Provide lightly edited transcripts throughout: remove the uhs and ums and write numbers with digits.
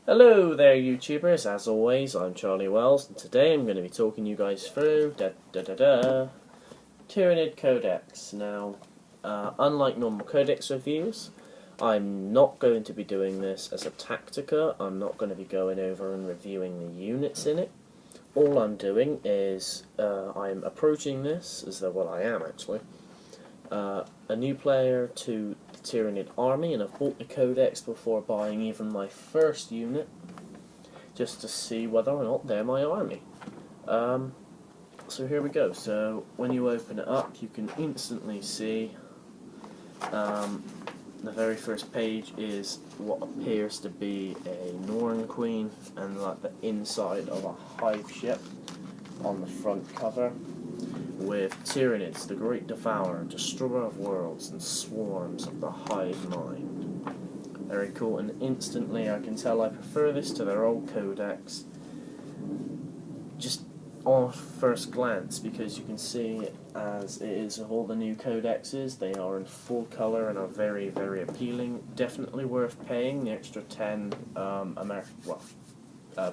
Hello there YouTubers, as always I'm Charlie Wells and today I'm going to be talking you guys through Tyranid Codex. Now, unlike normal Codex reviews, I'm not going to be doing this as a Tactica. I'm not going to be going over and reviewing the units in it. All I'm doing is I'm approaching this as though, well I am actually, a new player to the Tyranid army, and I've bought the codex before buying even my first unit, just to see whether or not they're my army. So here we go. So when you open it up, you can instantly see the very first page is what appears to be a Norn Queen and like the inside of a hive ship on the front cover, with Tyramids, the Great Devourer, Destroyer of Worlds, and swarms of the hive mind. Very cool, and instantly I can tell I prefer this to their old codex, just on first glance, because you can see, as it is of all the new codexes, they are in full colour and are very, very appealing. Definitely worth paying the extra 10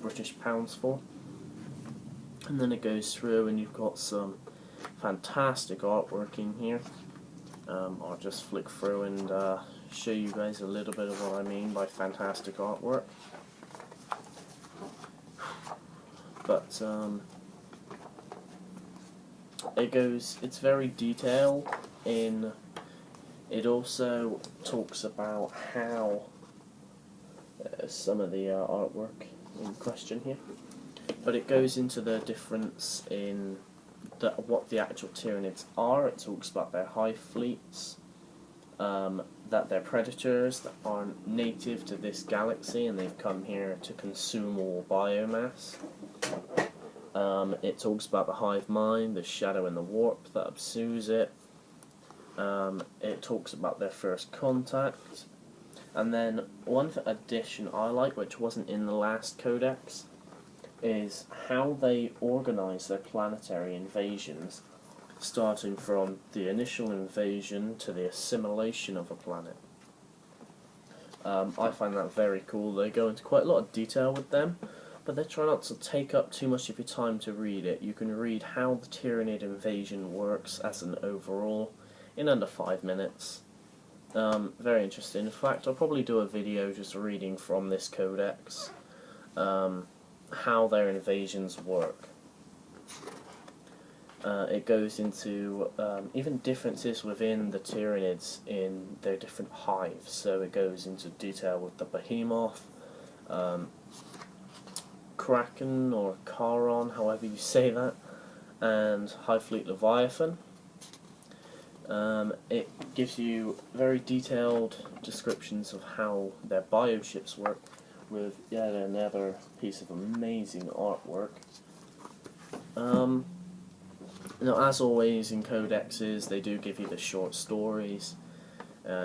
British pounds for. And then it goes through and you've got some fantastic artwork in here. I'll just flick through and show you guys a little bit of what I mean by fantastic artwork. But it's very detailed. It also talks about how some of the artwork in question here, but it goes into the difference in what the actual Tyranids are. It talks about their hive fleets, that they're predators that aren't native to this galaxy and they've come here to consume all biomass. It talks about the hive mind, the shadow and the warp that pursues it. It talks about their first contact. And then one addition I like, which wasn't in the last codex, is how they organise their planetary invasions, starting from the initial invasion to the assimilation of a planet. I find that very cool. They go into quite a lot of detail with them, but they try not to take up too much of your time to read it. You can read how the Tyranid invasion works as an overall in under 5 minutes. Very interesting. In fact, I'll probably do a video just reading from this codex how their invasions work. It goes into even differences within the Tyranids in their different hives. So it goes into detail with the Behemoth, Kraken or Charon, however you say that, and Hive Fleet Leviathan. It gives you very detailed descriptions of how their bioships work, with yet another piece of amazing artwork. Now, as always in codexes, they do give you the short stories.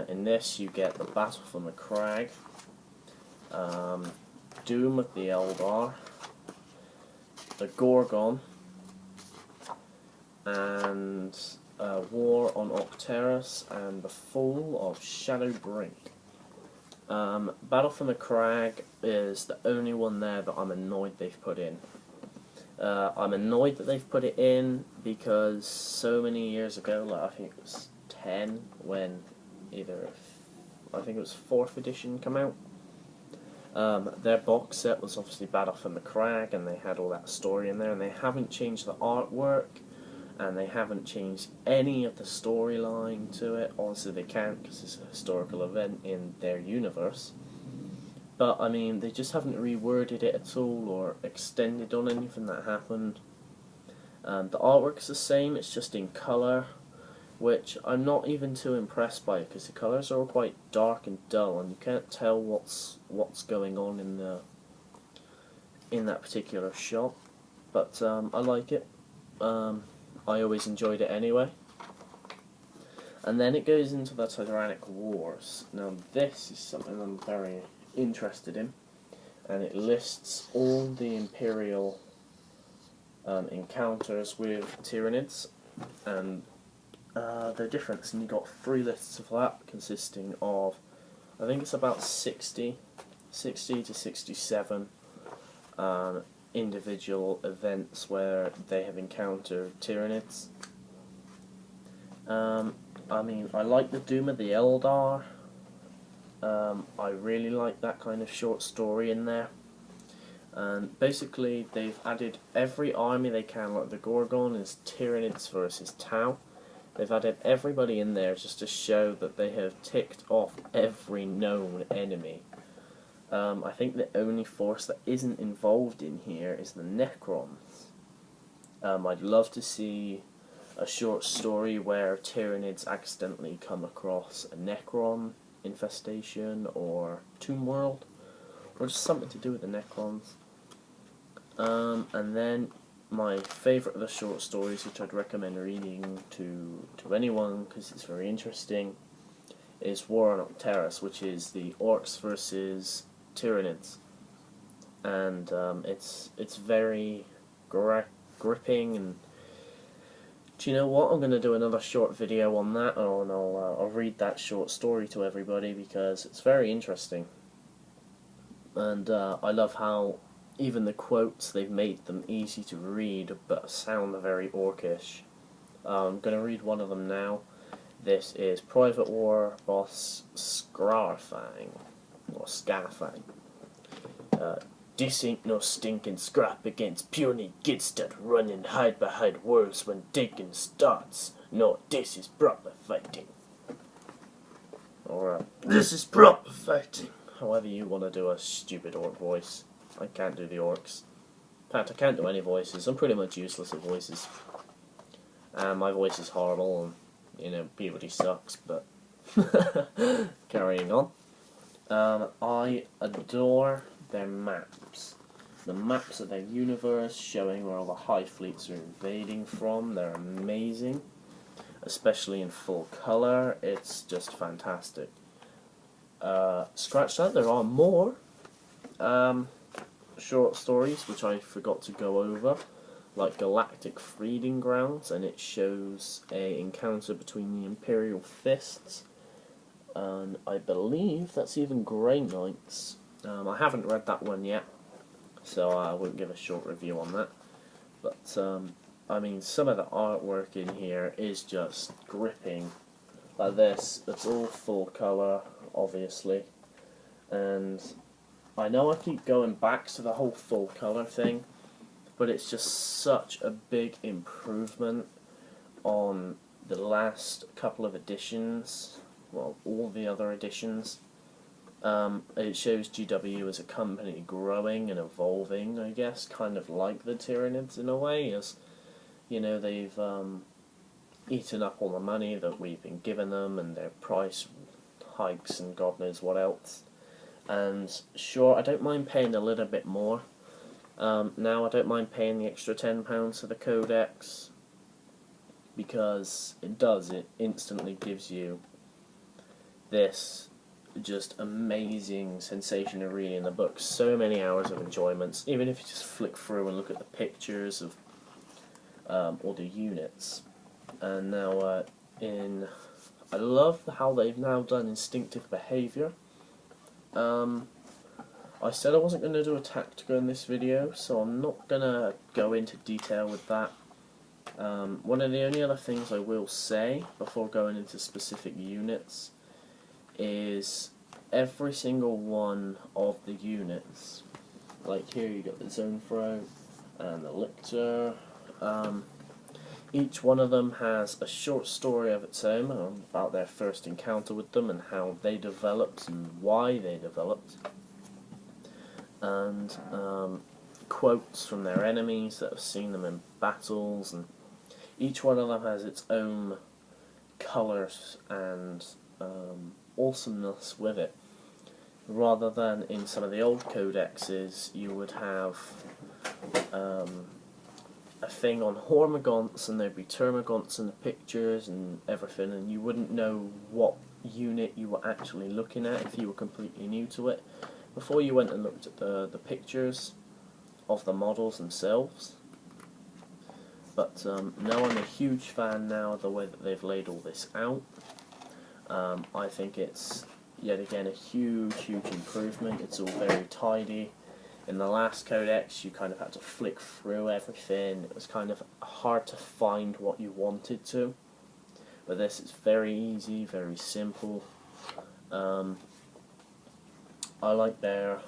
In this, you get the Battle from the Crag, Doom of the Eldar, the Gorgon, and War on Octeris, and the Fall of Shadowbrink. Battle from the Crag is the only one there that I'm annoyed they've put in. I'm annoyed that they've put it in because so many years ago, like I think it was 10, when I think it was 4th edition come out, their box set was obviously Battle from the Crag, and they had all that story in there, and they haven't changed the artwork, and they haven't changed any of the storyline to it. Obviously they can't, because it's a historical event in their universe. But, I mean, they just haven't reworded it at all or extended on anything that happened. The artwork's the same, it's just in colour, which I'm not even too impressed by, because the colours are all quite dark and dull, and you can't tell what's going on in that particular shot. But I like it. I always enjoyed it anyway. And then it goes into the Tyrannic Wars. Now, this is something I'm very interested in, and it lists all the Imperial encounters with Tyranids and their difference, and you've got 3 lists of that, consisting of, I think it's about 60 60 to 67 individual events where they have encountered Tyranids. I mean, I like the Doom of the Eldar. I really like that kind of short story in there. And basically, they've added every army they can, like the Gorgon is Tyranids versus Tau. They've added everybody in there just to show that they have ticked off every known enemy. I think the only force that isn't involved in here is the Necrons. I'd love to see a short story where Tyranids accidentally come across a Necron infestation or Tomb World, or just something to do with the Necrons. And then my favourite of the short stories, which I'd recommend reading to anyone because it's very interesting, is War on Octeris, which is the Orcs versus Tyranids, and it's very gripping. And do you know what? I'm going to do another short video on that, and I'll read that short story to everybody because it's very interesting. And I love how even the quotes, they've made them easy to read but sound very orcish. I'm going to read one of them now. This is Private War Boss Scarfang, or Scarfang. This ain't no stinking scrap against puny kids that run and hide behind walls when taking starts. No, this is proper fighting. Alright, this is proper fighting. However you want to do a stupid orc voice. I can't do the orcs. In fact, I can't do any voices. I'm pretty much useless at voices. My voice is horrible, and, you know, puberty sucks, but carrying on. I adore their maps. The maps of their universe, showing where all the Hive fleets are invading from. They're amazing. Especially in full colour. It's just fantastic. Scratch that, there are more short stories which I forgot to go over, like Galactic Feeding Grounds, and it shows a encounter between the Imperial Fists, and I believe that's even Grey Knights. I haven't read that one yet, so I won't give a short review on that, but I mean, some of the artwork in here is just gripping. Like this, it's all full colour, obviously, and I know I keep going back to the whole full colour thing, but it's just such a big improvement on the last couple of editions, well, all the other editions. It shows GW as a company growing and evolving, I guess, kind of like the Tyranids in a way, as, you know, they've eaten up all the money that we've been giving them and their price hikes and God knows what else. And sure, I don't mind paying a little bit more. Now I don't mind paying the extra £10 for the codex, because it instantly gives you this just amazing sensation of reading the book. So many hours of enjoyment, even if you just flick through and look at the pictures of all the units. And now I love how they've now done instinctive behaviour. I said I wasn't going to do a tactica in this video, so I'm not going to go into detail with that. One of the only other things I will say before going into specific units is every single one of the units, like here you got the Zone Throw and the Lictor, each one of them has a short story of its own about their first encounter with them and how they developed and why they developed, and quotes from their enemies that have seen them in battles, and each one of them has its own colours and awesomeness with it, rather than in some of the old codexes you would have a thing on Hormagaunts and there'd be Termagaunts in the pictures and everything, and you wouldn't know what unit you were actually looking at if you were completely new to it before you went and looked at the pictures of the models themselves. But no, I'm a huge fan now of the way that they've laid all this out. I think it's yet again a huge improvement. It's all very tidy. In the last codex you kind of had to flick through everything. It was kind of hard to find what you wanted to. But this is very easy, very simple. I like their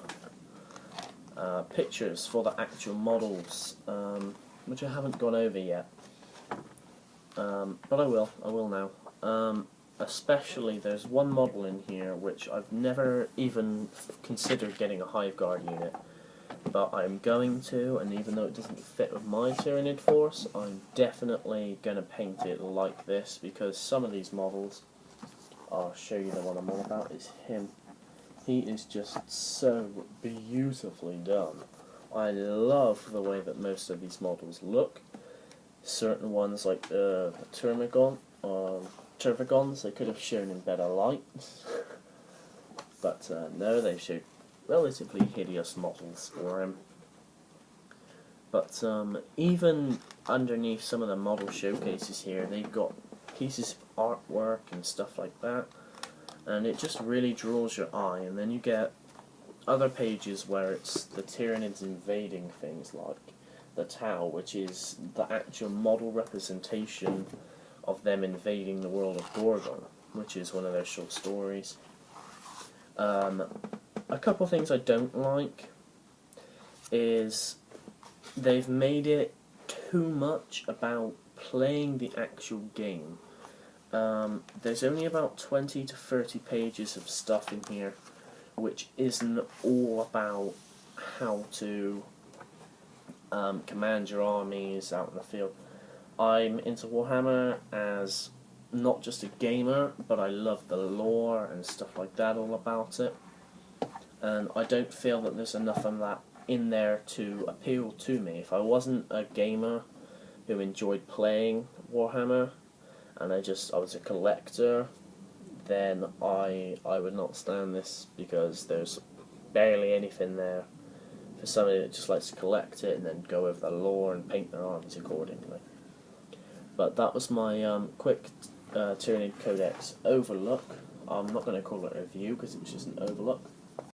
pictures for the actual models, which I haven't gone over yet. But I will now. Especially there's one model in here which I've never even considered getting a Hive Guard unit, but I'm going to, and even though it doesn't fit with my Tyranid force, I'm definitely going to paint it like this, because some of these models, I'll show you the one I'm on about, is him. He is just so beautifully done. I love the way that most of these models look. Certain ones like the Turvagons, they could have shown in better light, but no, they showed relatively hideous models for him. But even underneath some of the model showcases here, they've got pieces of artwork and stuff like that, and it just really draws your eye. And then you get other pages where it's the Tyranids invading things like the Tau, which is the actual model representation of them invading the world of Gorgon, which is one of their short stories. A couple of things I don't like is they've made it too much about playing the actual game. There's only about 20 to 30 pages of stuff in here which isn't all about how to command your armies out in the field. I'm into Warhammer as not just a gamer, but I love the lore and stuff like that all about it. And I don't feel that there's enough of that in there to appeal to me. If I wasn't a gamer who enjoyed playing Warhammer, and I was a collector, then I would not stand this, because there's barely anything there for somebody that just likes to collect it and then go over the lore and paint their armies accordingly. But that was my quick Tyranid Codex overlook. I'm not going to call it a review because it was just an overlook.